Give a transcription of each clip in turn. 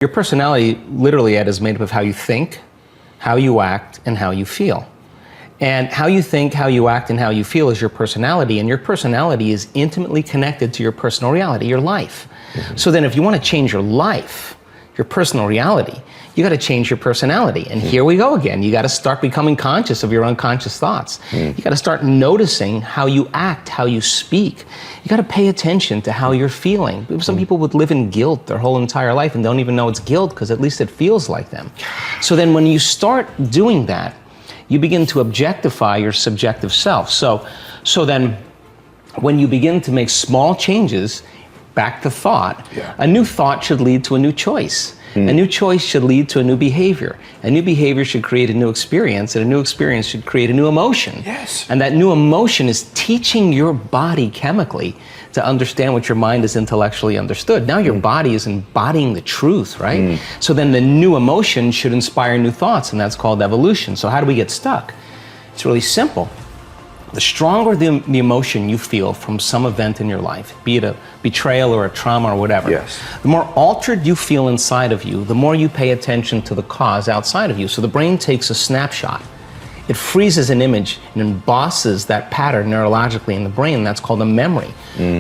Your personality, literally, Ed, is made up of how you think, how you act, and how you feel. And how you think, how you act, and how you feel is your personality, and your personality is intimately connected to your personal reality, your life. Mm-hmm. So then if you want to change your life, your personal reality, you got to change your personality. And here we go again. You got to start becoming conscious of your unconscious thoughts. You got to start noticing how you act, how you speak. You got to pay attention to how you're feeling. Some people would live in guilt their whole entire life and don't even know it's guilt because at least it feels like them. So then when you start doing that, you begin to objectify your subjective self. So then when you begin to make small changes, back to thought, a new thought should lead to a new choice. A new choice should lead to a new behavior. A new behavior should create a new experience, and a new experience should create a new emotion. Yes. And that new emotion is teaching your body chemically to understand what your mind has intellectually understood. Now your body is embodying the truth, right? So then the new emotion should inspire new thoughts, and that's called evolution. So how do we get stuck? It's really simple. The stronger the emotion you feel from some event in your life, be it a betrayal or a trauma or whatever, the more altered you feel inside of you, the more you pay attention to the cause outside of you. So the brain takes a snapshot. It freezes an image and embosses that pattern neurologically in the brain. That's called a memory.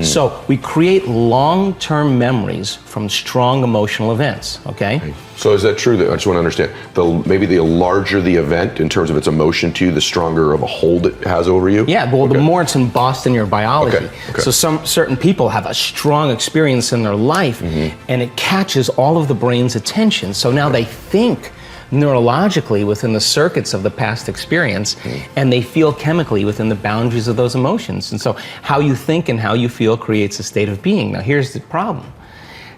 So we create long-term memories from strong emotional events, okay? So is that true? I just want to understand. Maybe the larger the event in terms of its emotion to you, the stronger of a hold it has over you? Yeah, well, the more it's embossed in your biology. So certain people have a strong experience in their life, and it catches all of the brain's attention. So now they think neurologically within the circuits of the past experience, and they feel chemically within the boundaries of those emotions. And so how you think and how you feel creates a state of being. Now here's the problem,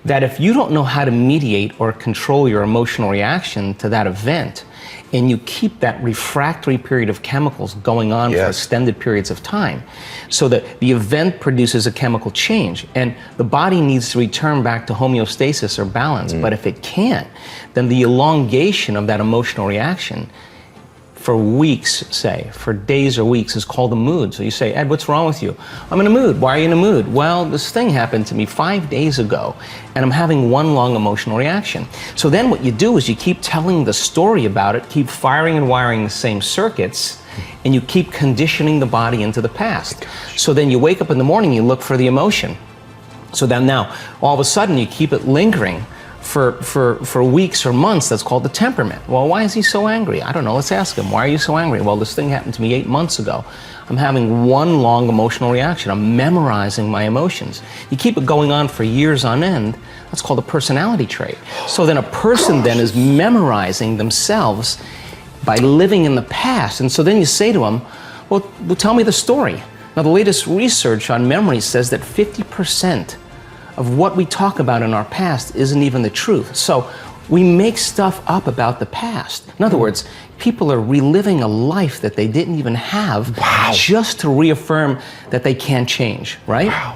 that if you don't know how to mediate or control your emotional reaction to that event, and you keep that refractory period of chemicals going on for extended periods of time, so that the event produces a chemical change, and the body needs to return back to homeostasis or balance. But if it can't, then the elongation of that emotional reaction for weeks, say, for days or weeks, is called a mood. So you say, Ed, what's wrong with you? I'm in a mood. Why are you in a mood? Well, this thing happened to me 5 days ago, and I'm having one long emotional reaction. So then what you do is you keep telling the story about it, keep firing and wiring the same circuits, and you keep conditioning the body into the past. So then you wake up in the morning, you look for the emotion. So then now, all of a sudden, you keep it lingering for weeks or months. That's called the temperament. Well, why is he so angry? I don't know. Let's ask him. Why are you so angry? Well, this thing happened to me 8 months ago. I'm having one long emotional reaction. I'm memorizing my emotions. You keep it going on for years on end. That's called a personality trait. So then a person then is memorizing themselves by living in the past. And so then you say to them, well, tell me the story. Now, the latest research on memory says that 50% of what we talk about in our past isn't even the truth. So we make stuff up about the past. In other words, people are reliving a life that they didn't even have just to reaffirm that they can't change, right?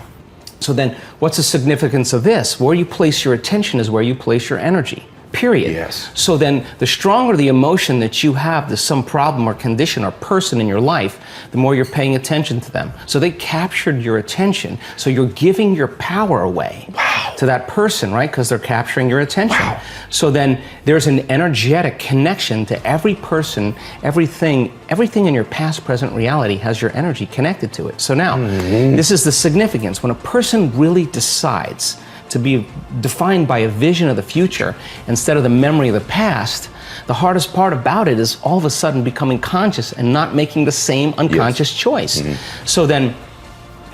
So then what's the significance of this? Where you place your attention is where you place your energy. Period. So then the stronger the emotion that you have to some problem or condition or person in your life, the more you're paying attention to them. So they captured your attention. So you're giving your power away to that person, right? Because they're capturing your attention. So then there's an energetic connection to every person, everything in your past, present reality has your energy connected to it. So now, this is the significance. When a person really decides to be defined by a vision of the future instead of the memory of the past, the hardest part about it is all of a sudden becoming conscious and not making the same unconscious choice. So then,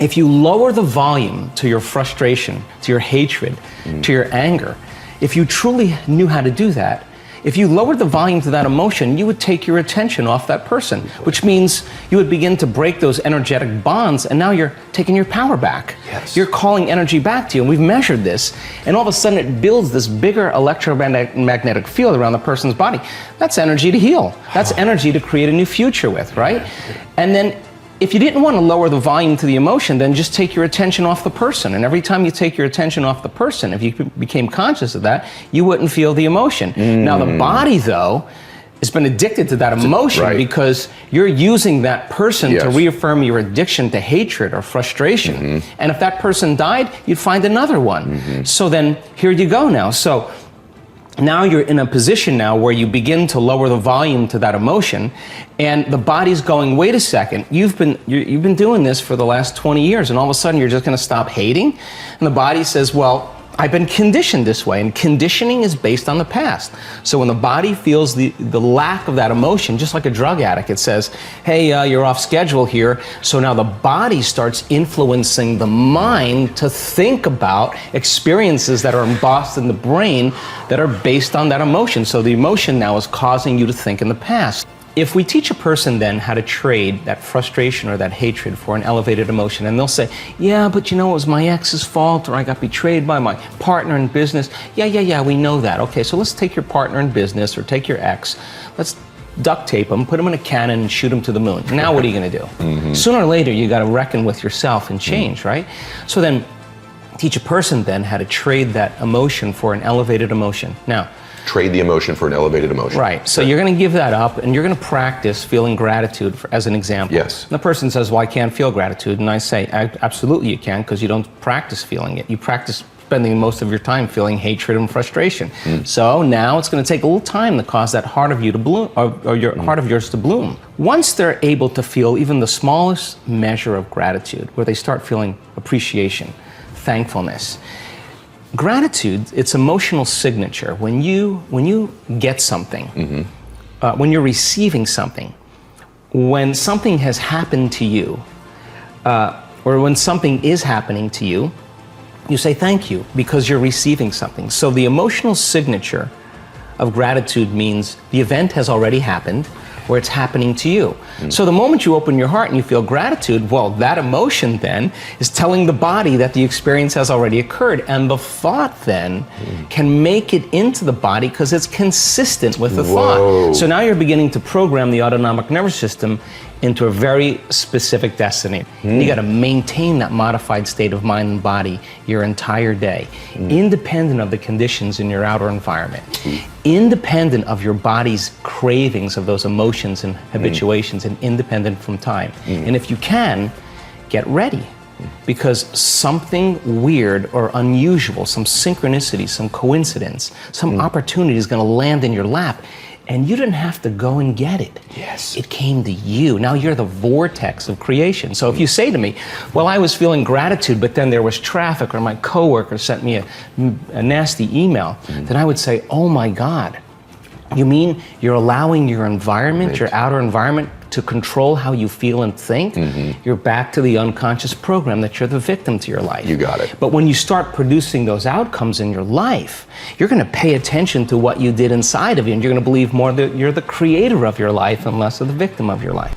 if you lower the volume to your frustration, to your hatred, to your anger, if you truly knew how to do that, if you lowered the volume to that emotion, you would take your attention off that person, which means you would begin to break those energetic bonds, and now you're taking your power back. You're calling energy back to you, and we've measured this, and all of a sudden it builds this bigger electromagnetic field around the person's body. That's energy to heal. That's energy to create a new future with, right? And then if you didn't want to lower the volume to the emotion, then just take your attention off the person. And every time you take your attention off the person, if you became conscious of that, you wouldn't feel the emotion. Now the body, though, has been addicted to that emotion because you're using that person to reaffirm your addiction to hatred or frustration. And if that person died, you'd find another one. So then here you go now. So now you're in a position now where you begin to lower the volume to that emotion, and the body's going, wait a second, you've been doing this for the last 20 years, and all of a sudden you're just going to stop hating? And the body says, well, I've been conditioned this way, and conditioning is based on the past. So when the body feels the lack of that emotion, just like a drug addict, it says, hey, you're off schedule here. So now the body starts influencing the mind to think about experiences that are embossed in the brain that are based on that emotion. So the emotion now is causing you to think in the past. If we teach a person then how to trade that frustration or that hatred for an elevated emotion, and they'll say, yeah, but you know, it was my ex's fault, or I got betrayed by my partner in business. Yeah, we know that. Okay, so let's take your partner in business or take your ex, let's duct tape him, put him in a cannon and shoot him to the moon. Now what are you gonna do? Sooner or later, you gotta reckon with yourself and change, right? So then, teach a person then how to trade that emotion for an elevated emotion. Now, trade the emotion for an elevated emotion. Right. So you're going to give that up, and you're going to practice feeling gratitude, as an example. Yes. And the person says, well, I can't feel gratitude. And I say, absolutely you can, because you don't practice feeling it. You practice spending most of your time feeling hatred and frustration. So now it's going to take a little time to cause that heart of you to bloom, or your heart of yours to bloom. Once they're able to feel even the smallest measure of gratitude, where they start feeling appreciation, thankfulness, gratitude, it's emotional signature. When you get something, when you're receiving something, when something has happened to you, or when something is happening to you, you say thank you because you're receiving something. So the emotional signature of gratitude means the event has already happened, or it's happening to you. So the moment you open your heart and you feel gratitude, well, that emotion then is telling the body that the experience has already occurred, and the thought then can make it into the body because it's consistent with the thought. So now you're beginning to program the autonomic nervous system into a very specific destiny. You got to maintain that modified state of mind and body your entire day, independent of the conditions in your outer environment, independent of your body's cravings of those emotions and habituations, and independent from time. And if you can, get ready, because something weird or unusual, some synchronicity, some coincidence, some opportunity is going to land in your lap. And you didn't have to go and get it. Yes. It came to you. Now you're the vortex of creation. So if you say to me, well, I was feeling gratitude, but then there was traffic, or my coworker sent me a nasty email, then I would say, oh my God, you mean you're allowing your environment, your outer environment, to control how you feel and think? You're back to the unconscious program that you're the victim to your life. You got it. But when you start producing those outcomes in your life, you're going to pay attention to what you did inside of you, and you're going to believe more that you're the creator of your life and less of the victim of your life.